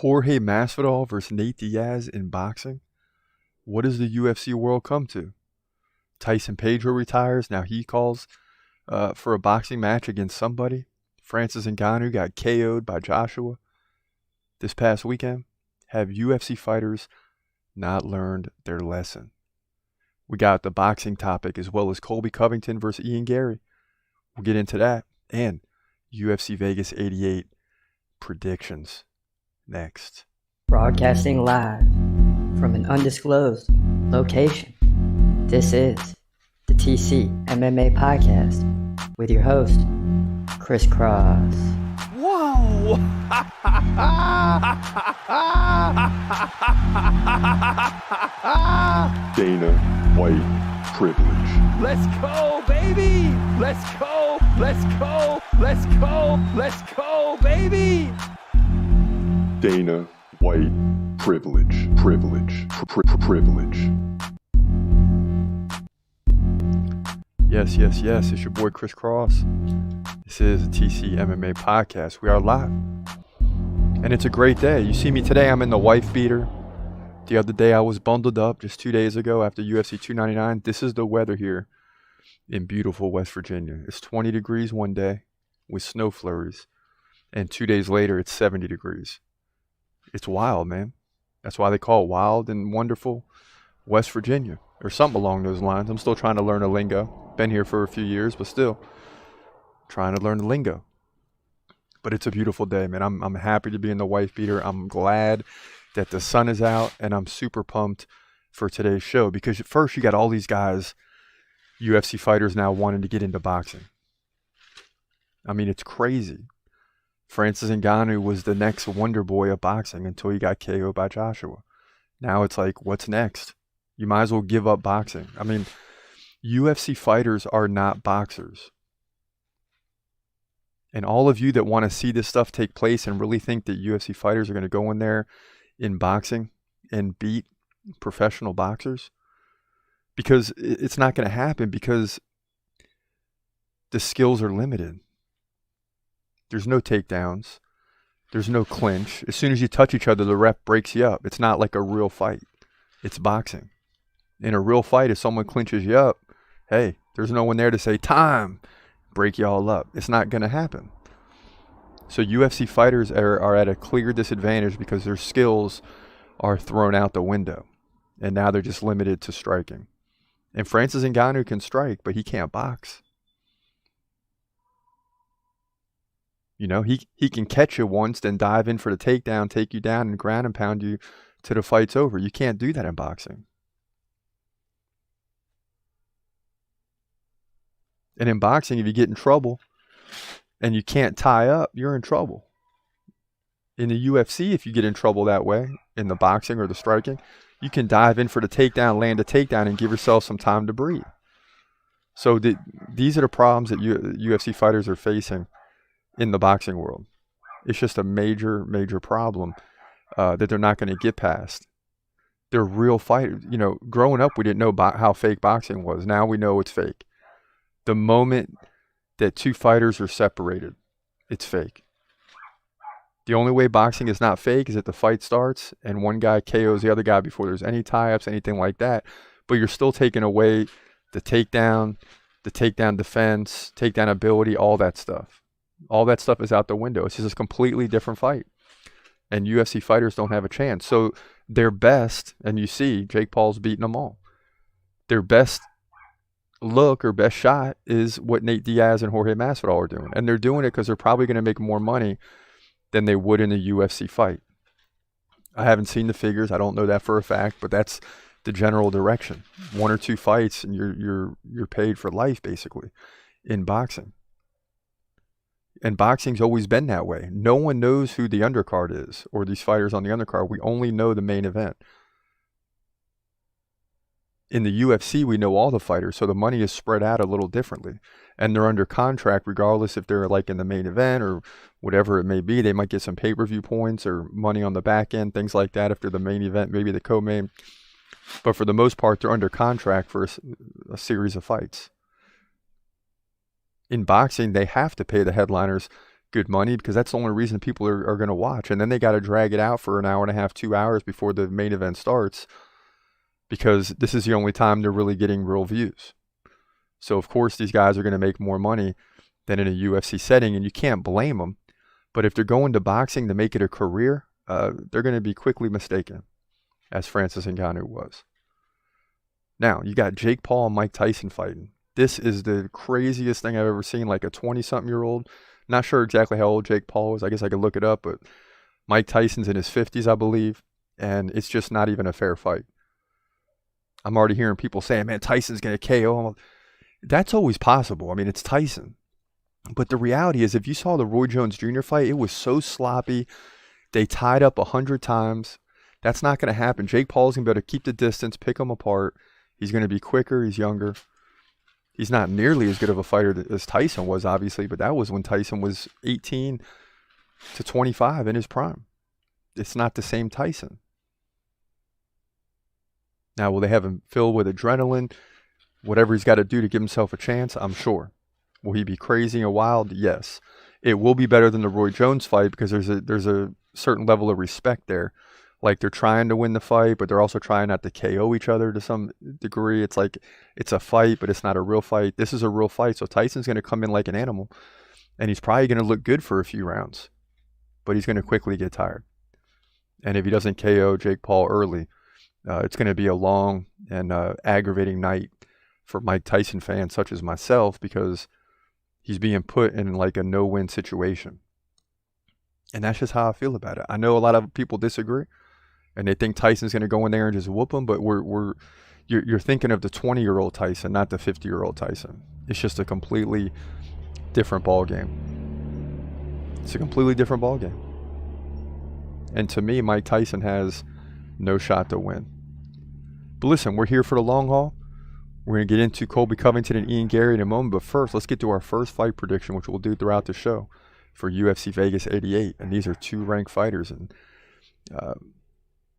Jorge Masvidal versus Nate Diaz in boxing. What does the UFC world come to? Tyson Pedro retires. Now he calls for a boxing match against somebody. Francis Ngannou got KO'd by Joshua this past weekend. Have UFC fighters not learned their lesson? We got the boxing topic as well as Colby Covington versus Garry. We'll get into that. And UFC Vegas 88 predictions next. Broadcasting live from an undisclosed location. This is the TCMMA podcast with your host, Chris Cross. Whoa! Dana White privilege. Let's go, baby! Let's go! Let's go! Let's go! Let's go, baby! Dana White privilege. Privilege. Privilege. Yes. It's your boy Chris Cross. This is the TCMMA podcast. We are live. And it's a great day. You see me today, I'm in the wife beater. The other day I was bundled up just 2 days ago after UFC 299. This is the weather here in beautiful West Virginia. It's 20 degrees one day with snow flurries. And 2 days later it's 70 degrees. It's wild, man. That's why they call it wild and wonderful West Virginia or something along those lines. I'm still trying to learn the lingo. Been here for a few years, but still trying to learn the lingo. But it's a beautiful day, man. I'm happy to be in the wife beater. I'm glad that the sun is out, and I'm super pumped for today's show because first you got all these guys, UFC fighters now wanting to get into boxing. I mean, it's crazy. Francis Ngannou was the next wonder boy of boxing until he got KO'd by Joshua. Now it's like, what's next? You might as well give up boxing. I mean, UFC fighters are not boxers. And all of you that want to see this stuff take place and really think that UFC fighters are going to go in there in boxing and beat professional boxers, because it's not going to happen because the skills are limited. There's no takedowns. There's no clinch. As soon as you touch each other, the ref breaks you up. It's not like a real fight. It's boxing. In a real fight, if someone clinches you up, hey, there's no one there to say, time, break you all up. It's not going to happen. So UFC fighters are at a clear disadvantage because their skills are thrown out the window. And now they're just limited to striking. And Francis Ngannou can strike, but he can't box. You know, he can catch you once, then dive in for the takedown, take you down, and ground and pound you till the fight's over. You can't do that in boxing. And in boxing, if you get in trouble and you can't tie up, you're in trouble. In the UFC, if you get in trouble that way, in the boxing or the striking, you can dive in for the takedown, land a takedown, and give yourself some time to breathe. So these are the problems that UFC fighters are facing in the boxing world. It's just a major, major problem that they're not going to get past. They're real fighters. You know, growing up, we didn't know how fake boxing was. Now we know it's fake. The moment that two fighters are separated, it's fake. The only way boxing is not fake is that the fight starts and one guy KOs the other guy before there's any tie-ups, anything like that. But you're still taking away the takedown defense, takedown ability, all that stuff. All that stuff is out the window. It's just a completely different fight. And UFC fighters don't have a chance. So their best, and you see Jake Paul's beating them all. Their best look or best shot is what Nate Diaz and Jorge Masvidal are doing. And they're doing it because they're probably going to make more money than they would in a UFC fight. I haven't seen the figures. I don't know that for a fact, but that's the general direction. 1 or 2 fights and you're paid for life basically in boxing. And boxing's always been that way. No one knows who the undercard is or these fighters on the undercard. We only know the main event. In the UFC, we know all the fighters, so the money is spread out a little differently. And they're under contract regardless if they're like in the main event or whatever it may be. They might get some pay-per-view points or money on the back end, things like that if they're the main event, maybe the co-main. But for the most part, they're under contract for a series of fights. In boxing, they have to pay the headliners good money because that's the only reason people are going to watch. And then they got to drag it out for an hour and a half, 2 hours before the main event starts because this is the only time they're really getting real views. So, of course, these guys are going to make more money than in a UFC setting, and you can't blame them. But if they're going to boxing to make it a career, they're going to be quickly mistaken, as Francis Ngannou was. Now, you got Jake Paul and Mike Tyson fighting. This is the craziest thing I've ever seen, like a 20-something-year-old. Not sure exactly how old Jake Paul is. I guess I could look it up, but Mike Tyson's in his 50s, I believe, and it's just not even a fair fight. I'm already hearing people saying, man, Tyson's going to KO. That's always possible. I mean, it's Tyson. But the reality is, if you saw the Roy Jones Jr. fight, it was so sloppy. They tied up 100 times. That's not going to happen. Jake Paul's going to be able to keep the distance, pick them apart. He's going to be quicker. He's younger. He's not nearly as good of a fighter as Tyson was, obviously, but that was when Tyson was 18 to 25 in his prime. It's not the same Tyson. Now, will they have him filled with adrenaline? Whatever he's got to do to give himself a chance, I'm sure. Will he be crazy and wild? Yes. It will be better than the Roy Jones fight because there's a certain level of respect there. Like, they're trying to win the fight, but they're also trying not to KO each other to some degree. It's like it's a fight, but it's not a real fight. This is a real fight, so Tyson's going to come in like an animal, and he's probably going to look good for a few rounds, but he's going to quickly get tired. And if he doesn't KO Jake Paul early, it's going to be a long and aggravating night for Mike Tyson fans such as myself because he's being put in like a no-win situation. And that's just how I feel about it. I know a lot of people disagree, and they think Tyson's going to go in there and just whoop him, but you're thinking of the 20-year-old Tyson, not the 50-year-old Tyson. It's just a completely different ball game. It's a completely different ball game. And to me, Mike Tyson has no shot to win. But listen, we're here for the long haul. We're going to get into Colby Covington and Ian Garry in a moment, but first, let's get to our first fight prediction, which we'll do throughout the show for UFC Vegas 88. And these are two ranked fighters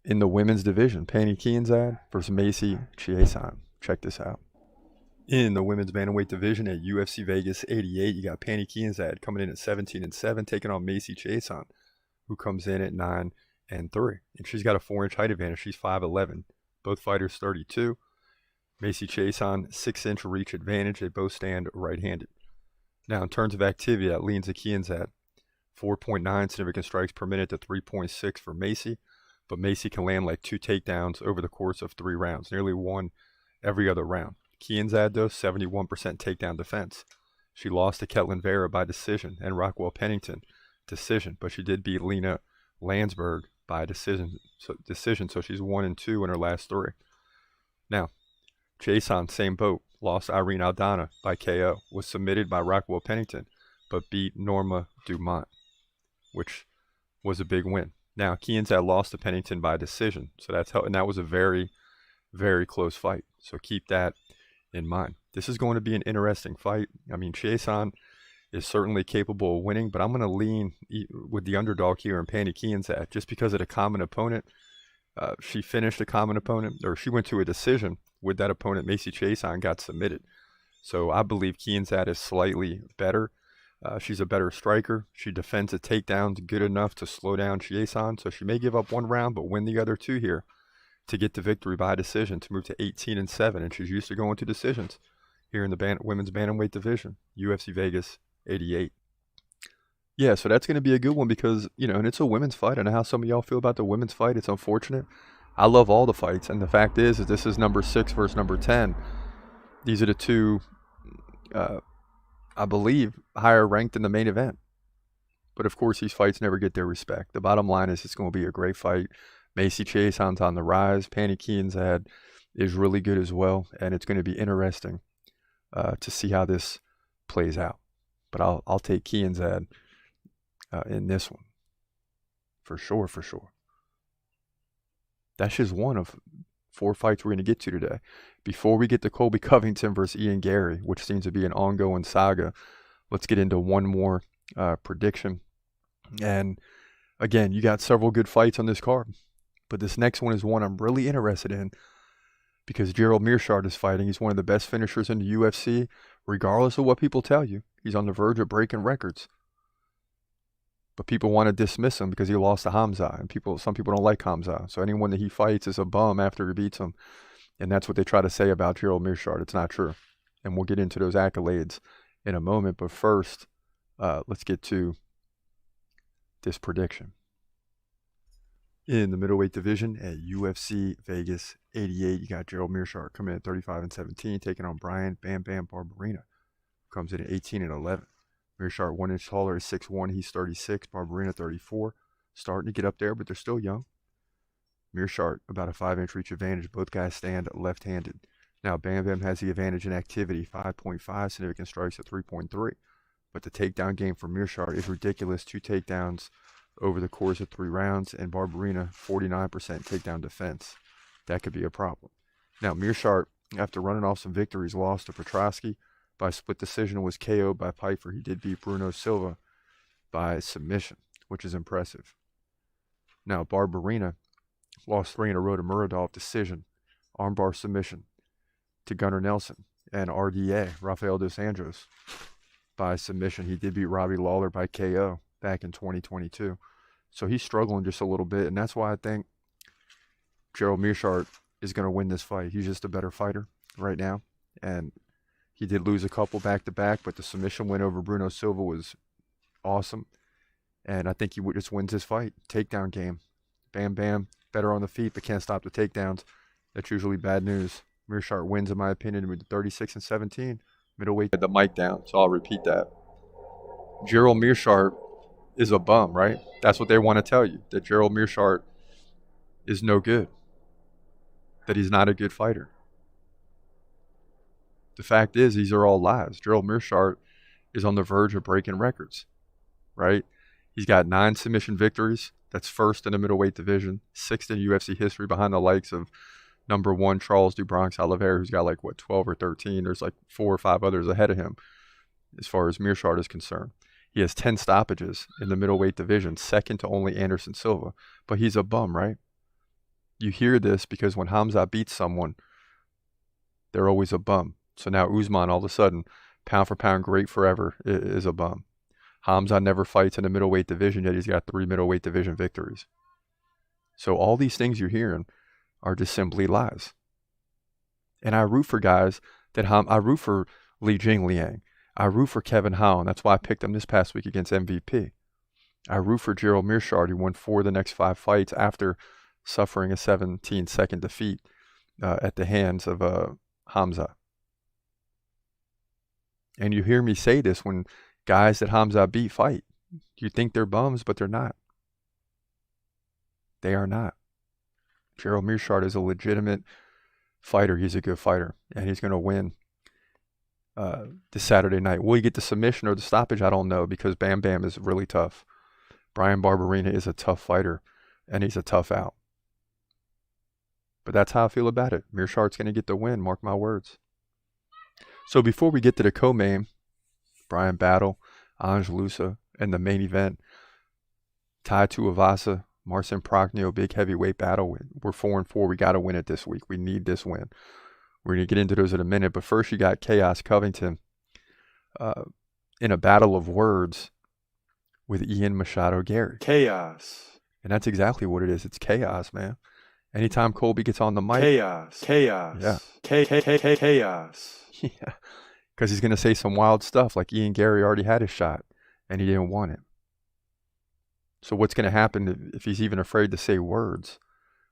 in the women's division. Pannie Kianzad versus Macy Chiasson. Check this out. In the women's bantamweight division at UFC Vegas 88, you got Pannie Kianzad coming in at 17-7, taking on Macy Chiasson, who comes in at 9-3. And she's got a 4-inch height advantage. She's 5'11". Both fighters 32. Macy Chiasson, 6-inch reach advantage. They both stand right-handed. Now, in terms of activity, that leans to Kianzad. 4.9 significant strikes per minute to 3.6 for Macy. But Macy can land like 2 takedowns over the course of 3 rounds, nearly 1 every other round. Kianzad, though, 71% takedown defense. She lost to Ketlin Vera by decision and Rockwell Pennington decision, but she did beat Lena Landsberg by decision. So she's 1-2 in her last 3. Now, Chiasson, same boat, lost Irene Aldana by KO, was submitted by Rockwell Pennington, but beat Norma Dumont, which was a big win. Now, Kianzad lost to Pennington by decision, so and that was a very, very close fight. So keep that in mind. This is going to be an interesting fight. I mean, Chiasson is certainly capable of winning, but I'm going to lean with the underdog here in Pannie Kianzad just because of the common opponent. She finished a common opponent, or she went to a decision with that opponent. Macy Chiasson got submitted. So I believe Kianzad is slightly better. She's a better striker. She defends the takedowns good enough to slow down Chiasson. So she may give up 1 round, but win the other 2 here to get the victory by decision to move to 18-7. And she's used to going to decisions here in the women's bantamweight division, UFC Vegas 88. Yeah, so that's going to be a good one because, and it's a women's fight. I know how some of y'all feel about the women's fight. It's unfortunate. I love all the fights. And the fact is this is number 6 versus number 10. These are the two, I believe, higher ranked in the main event. But of course, these fights never get their respect. The bottom line is it's going to be a great fight. Macy Chiasson's on the rise. Pannie Kianzad is really good as well. And it's going to be interesting to see how this plays out. But I'll take Kianzad in this one. For sure. That's just one of 4 fights we're going to get to today. Before we get to Colby Covington versus Ian Garry, which seems to be an ongoing saga, let's get into one more prediction. And again, you got several good fights on this card. But this next one is one I'm really interested in because Gerald Meerschaert is fighting. He's one of the best finishers in the UFC, regardless of what people tell you. He's on the verge of breaking records. But people want to dismiss him because he lost to Hamza, and some people don't like Hamza. So anyone that he fights is a bum after he beats him, and that's what they try to say about Gerald Meerschaert. It's not true, and we'll get into those accolades in a moment. But first, let's get to this prediction. In the middleweight division at UFC Vegas 88, you got Gerald Meerschaert coming in at 35-17, taking on Brian Bam Bam Barberena, comes in at 18-11. Meerschaert 1 inch taller is 6'1", he's 36. Barberena 34, starting to get up there, but they're still young. Meerschaert about a 5-inch reach advantage. Both guys stand left-handed. Now Bam Bam has the advantage in activity, 5.5, significant strikes at 3.3. But the takedown game for Meerschaert is ridiculous. 2 takedowns over the course of 3 rounds, and Barberena 49% takedown defense. That could be a problem. Now Meerschaert, after running off some victories, lost to Petrosky by split decision and was KO'd by Piper. He did beat Bruno Silva by submission, which is impressive. Now Barberena lost 3 in a row to Muradov decision, armbar submission to Gunnar Nelson, and RDA, Rafael dos Anjos, by submission. He did beat Robbie Lawler by KO back in 2022. So he's struggling just a little bit, and that's why I think Gerald Meerschaert is going to win this fight. He's just a better fighter right now, and he did lose a couple back-to-back, but the submission win over Bruno Silva was awesome, and I think he just wins this fight. Takedown game. Bam Bam, better on the feet, but can't stop the takedowns. That's usually bad news. Meerschaert wins, in my opinion, with 36-17. Middleweight. The mic down, so I'll repeat that. Gerald Meerschaert is a bum, right? That's what they want to tell you, that Gerald Meerschaert is no good, that he's not a good fighter. The fact is, these are all lies. Gerald Meerschaert is on the verge of breaking records, right? He's got 9 submission victories. That's first in the middleweight division, 6th in UFC history, behind the likes of number 1 Charles do Bronx Oliveira, who's got 12 or 13. There's 4 or 5 others ahead of him as far as Meerschaert is concerned. He has 10 stoppages in the middleweight division, second to only Anderson Silva. But he's a bum, right? You hear this because when Hamza beats someone, they're always a bum. So now Usman, all of a sudden, pound for pound great forever, is a bum. Hamza never fights in the middleweight division, yet he's got 3 middleweight division victories. So all these things you're hearing are just simply lies. And I root for guys I root for Li Jingliang. I root for Kevin Holland. That's why I picked him this past week against MVP. I root for Gerald Meerschaert, who won 4 of the next 5 fights after suffering a 17-second defeat at the hands of Hamza. And you hear me say this when guys that Hamza beat fight. You think they're bums, but they're not. They are not. Gerald Meerschaert is a legitimate fighter. He's a good fighter, and he's going to win this Saturday night. Will he get the submission or the stoppage? I don't know, because Bam Bam is really tough. Brian Barberena is a tough fighter, and he's a tough out. But that's how I feel about it. Meerschaert's going to get the win, mark my words. So before we get to the co-main, Brian Battle, Ange Lusa, and the main event, Tai Tuivasa, Marcin Progno, big heavyweight battle. We're 4-4. We got to win it this week. We need this win. We're going to get into those in a minute. But first, you got Chaos Covington in a battle of words with Ian Machado Garry. Chaos. And that's exactly what it is. It's chaos, man. Anytime Colby gets on the mic. Chaos. Yeah. Chaos. Yeah. Because he's going to say some wild stuff like Ian Garry already had his shot and he didn't want it. So what's going to happen if he's even afraid to say words?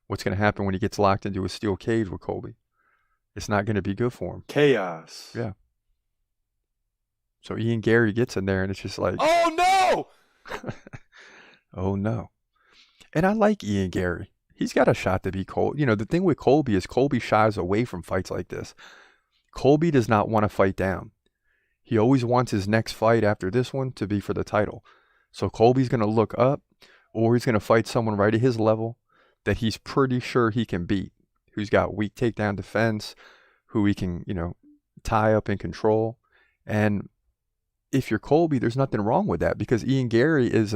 What's going to happen when he gets locked into a steel cage with Colby? It's not going to be good for him. Chaos. Yeah. So Ian Garry gets in there and it's just like, oh no! Oh no. And I like Ian Garry. He's got a shot to be Colby. You know, the thing with Colby is Colby shies away from fights like this. Colby does not want to fight down. He always wants his next fight after this one to be for the title. So Colby's going to look up, or he's going to fight someone right at his level that he's pretty sure he can beat, who's got weak takedown defense, who he can, tie up and control. And if you're Colby, there's nothing wrong with that, because Ian Garry is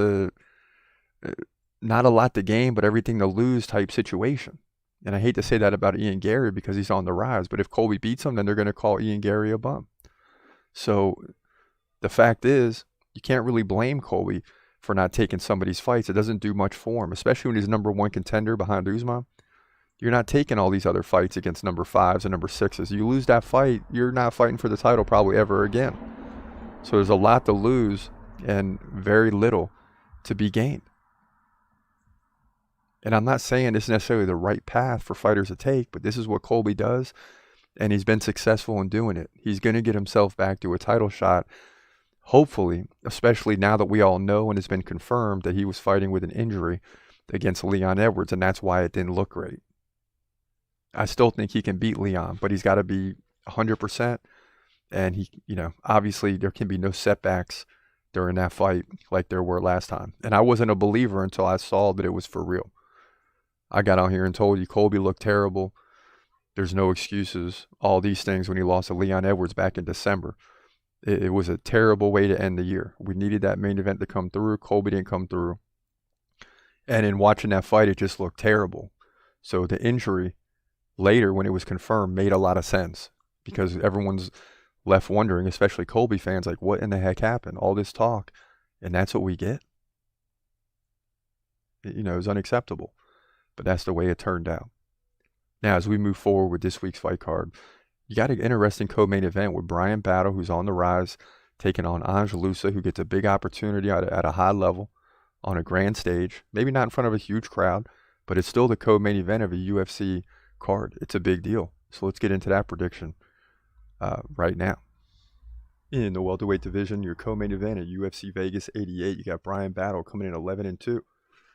not a lot to gain, but everything to lose type situation. And I hate to say that about Ian Garry because he's on the rise, but if Colby beats him, then they're going to call Ian Garry a bum. So the fact is, you can't really blame Colby for not taking somebody's fights. It doesn't do much for him, especially when he's number one contender behind Usman. You're not taking all these other fights against number 5s and number 6s. You lose that fight, you're not fighting for the title probably ever again. So there's a lot to lose and very little to be gained. And I'm not saying this is necessarily the right path for fighters to take, but this is what Colby does, and he's been successful in doing it. He's going to get himself back to a title shot, hopefully, especially now that we all know and it's been confirmed that he was fighting with an injury against Leon Edwards, and that's why it didn't look great. I still think he can beat Leon, but he's got to be 100%, and he, obviously there can be no setbacks during that fight like there were last time. And I wasn't a believer until I saw that it was for real. I got out here and told you Colby looked terrible. There's no excuses. All these things when he lost to Leon Edwards back in December. It was a terrible way to end the year. We needed that main event to come through. Colby didn't come through. And in watching that fight, it just looked terrible. So the injury later, when it was confirmed, made a lot of sense because everyone's left wondering, especially Colby fans, like, what in the heck happened? All this talk, and that's what we get? It was unacceptable. But that's the way it turned out. Now, as we move forward with this week's fight card, you got an interesting co-main event with Bryan Battle, who's on the rise, taking on Ange Loosa, who gets a big opportunity at a high level on a grand stage. Maybe not in front of a huge crowd, but it's still the co-main event of a UFC card. It's a big deal. So let's get into that prediction right now. In the welterweight division, your co-main event at UFC Vegas 88, you got Bryan Battle coming in 11-2.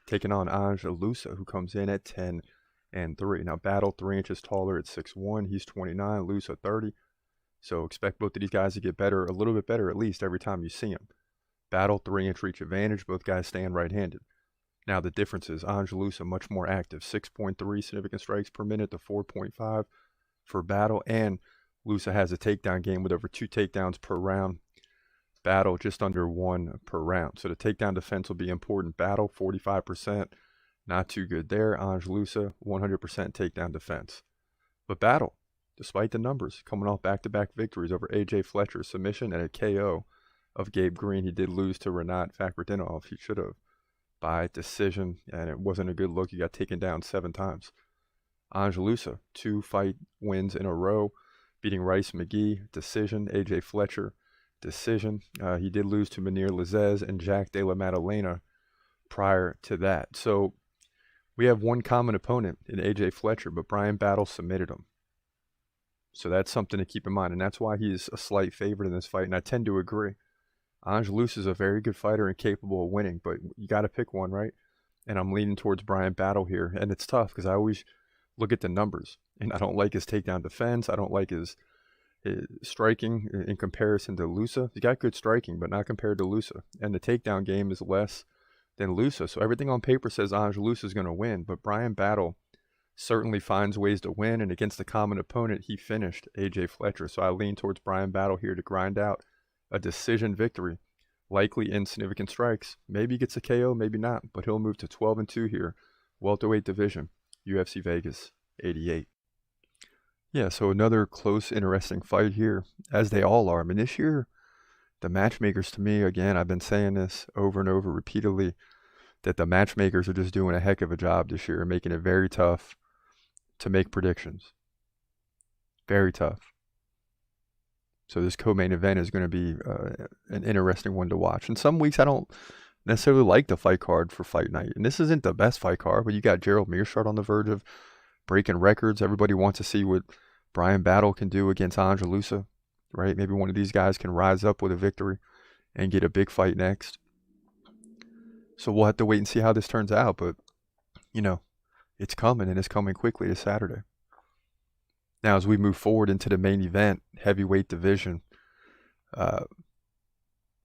Taking on Ange Loosa, who comes in at 10-3. Now, Battle 3 inches taller at 6'1". He's 29, Loosa 30. So expect both of these guys to get better, a little bit better at least every time you see them. Battle 3-inch reach advantage. Both guys stand right-handed. Now, the difference is Ange Loosa much more active, 6.3 significant strikes per minute to 4.5 for Battle. And Loosa has a takedown game with over 2 takedowns per round. Battle just under 1 per round. So the takedown defense will be important. Battle 45%, not too good there. Ange Loosa 100% takedown defense. But Battle, despite the numbers, coming off back-to-back victories over AJ Fletcher's submission and a KO of Gabe Green. He did lose to Renat Fakhretdinov. He should have by decision, and it wasn't a good look. He got taken down 7 times. Ange Loosa, 2 fight wins in a row, beating Rice McGee, decision. AJ Fletcher, decision. He did lose to Munir Lazez and Jack De La Maddalena prior to that. So we have one common opponent in AJ Fletcher, but Bryan Battle submitted him. So that's something to keep in mind, and that's why he's a slight favorite in this fight, and I tend to agree. Ange Loosa is a very good fighter and capable of winning, but you got to pick one, right? And I'm leaning towards Bryan Battle here, and it's tough because I always look at the numbers, and I don't like his takedown defense. I don't like his striking in comparison to Loosa. He got good striking, but not compared to Loosa. And the takedown game is less than Loosa. So everything on paper says Ange Loosa is going to win, but Bryan Battle certainly finds ways to win. And against the common opponent, he finished AJ Fletcher. So I lean towards Bryan Battle here to grind out a decision victory, likely in significant strikes. Maybe he gets a KO, maybe not, but he'll move to 12-2 here. Welterweight division, UFC Vegas 88. Yeah, so another close, interesting fight here, as they all are. I mean, this year, the matchmakers, to me, again, I've been saying this over and over repeatedly, that the matchmakers are just doing a heck of a job this year, making it very tough to make predictions. Very tough. So this co-main event is going to be an interesting one to watch. And some weeks I don't necessarily like the fight card for fight night. And this isn't the best fight card, but you got Gerald Meerschaert on the verge of breaking records. Everybody wants to see what Bryan Battle can do against Ange Loosa, right? Maybe one of these guys can rise up with a victory and get a big fight next. So we'll have to wait and see how this turns out. But, it's coming, and it's coming quickly this Saturday. Now, as we move forward into the main event, heavyweight division,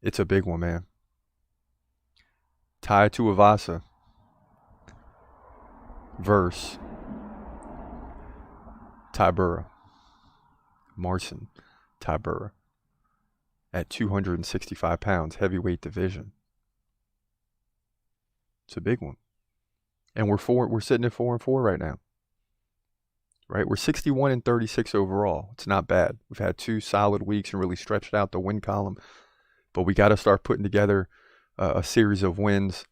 it's a big one, man. Tai Tuivasa versus Tybura. Marcin Tybura at 265 pounds, heavyweight division. It's a big one. And we're sitting at 4-4 right now. Right? We're 61-36 overall. It's not bad. We've had 2 solid weeks and really stretched out the win column. But we got to start putting together a series of wins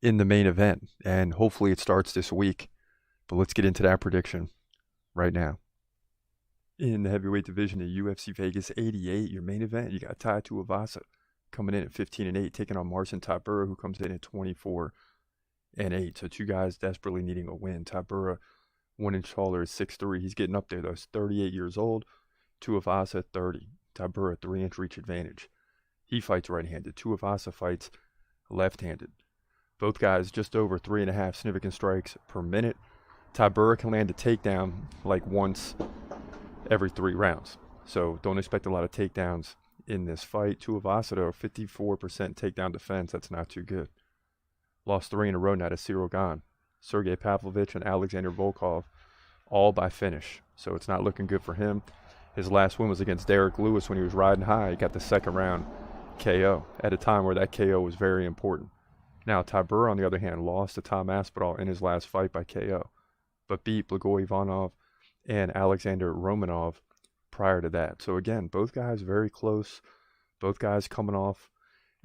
in the main event, and hopefully it starts this week. But let's get into that prediction right now. In the heavyweight division of UFC Vegas 88, your main event, you got Tai Tuivasa coming in at 15-8, taking on Marcin Tybura, who comes in at 24-8. So two guys desperately needing a win. Tybura, 1 inch taller, is 6'3". He's getting up there, though. He's 38 years old. Tuivasa, 30. Tybura, 3-inch reach advantage. He fights right-handed. Tuivasa fights left-handed. Both guys just over 3.5 significant strikes per minute. Tybura can land a takedown like once every 3 rounds. So don't expect a lot of takedowns in this fight. Tuivasa, though, 54% takedown defense. That's not too good. Lost 3 in a row now to Cyril Gane, Sergey Pavlovich, and Alexander Volkov, all by finish. So it's not looking good for him. His last win was against Derek Lewis when he was riding high. He got the second round KO at a time where that KO was very important. Now, Tybura, on the other hand, lost to Tom Aspinall in his last fight by KO, but beat Blagoy Ivanov and Alexander Romanov prior to that. So again, both guys very close. Both guys coming off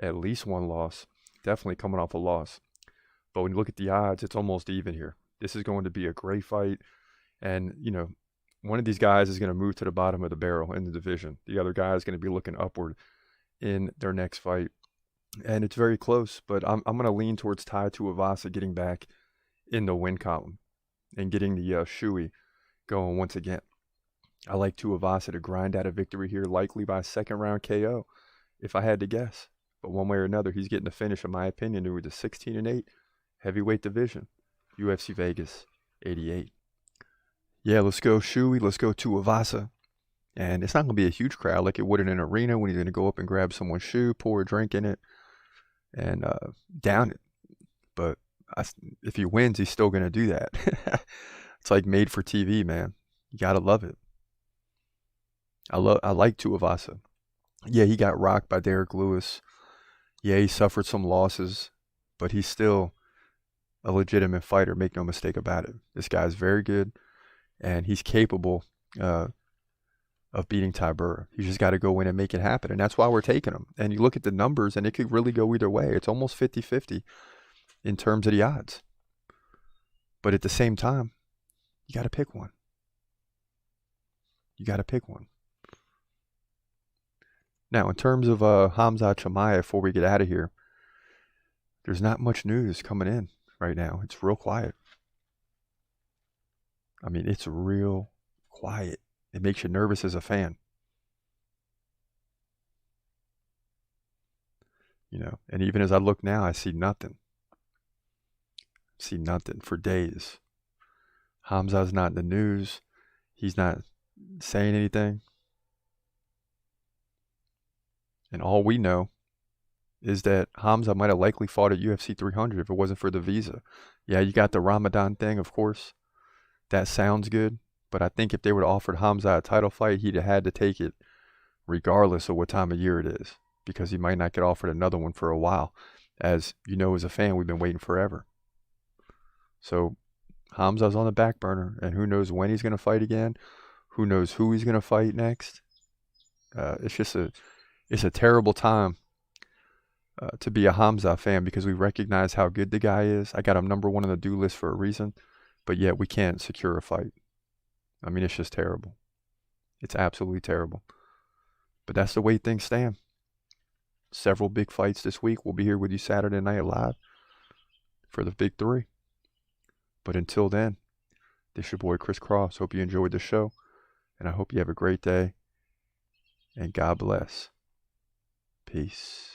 at least one loss, definitely coming off a loss. But when you look at the odds, it's almost even here. This is going to be a great fight. And, you know, one of these guys is going to move to the bottom of the barrel in the division. The other guy is going to be looking upward in their next fight. And it's very close, but I'm going to lean towards Tai Tuivasa getting back in the win column and getting the shoey going once again. I like Tuivasa to grind out a victory here, likely by second round KO, if I had to guess. But one way or another, he's getting a finish, in my opinion, with the 16-8 heavyweight division, UFC Vegas 88. Yeah, let's go shoey, let's go Tuivasa. And it's not going to be a huge crowd like it would in an arena when he's going to go up and grab someone's shoe, pour a drink in it, and down it. But if he wins, he's still going to do that. It's like made for TV, man. You got to love it. I like Tuivasa. Yeah, he got rocked by Derek Lewis. Yeah, he suffered some losses, but he's still a legitimate fighter. Make no mistake about it. This guy's very good, and he's capable of beating Tybura. You just got to go in and make it happen, and that's why we're taking him. And you look at the numbers, and it could really go either way. It's almost 50-50 in terms of the odds. But at the same time, you got to pick one. You got to pick one. Now, in terms of Khamzat Chimaev, before we get out of here, there's not much news coming in right now. It's real quiet. I mean, it's real quiet. It makes you nervous as a fan. You know, and even as I look now, I see nothing. See nothing for days. Khamzat's not in the news. He's not saying anything. And all we know is that Khamzat might have likely fought at UFC 300 if it wasn't for the visa. Yeah, you got the Ramadan thing, of course. That sounds good. But I think if they would have offered Khamzat a title fight, he'd have had to take it regardless of what time of year it is, because he might not get offered another one for a while. As you know, as a fan, we've been waiting forever. So Khamzat's on the back burner, and who knows when he's going to fight again. Who knows who he's going to fight next. It's a terrible time to be a Khamzat fan, because we recognize how good the guy is. I got him number 1 on the do list for a reason, but yet we can't secure a fight. I mean, it's just terrible. It's absolutely terrible. But that's the way things stand. Several big fights this week. We'll be here with you Saturday night live for the big 3. But until then, this is your boy Chris Cross. Hope you enjoyed the show, and I hope you have a great day. And God bless. Peace.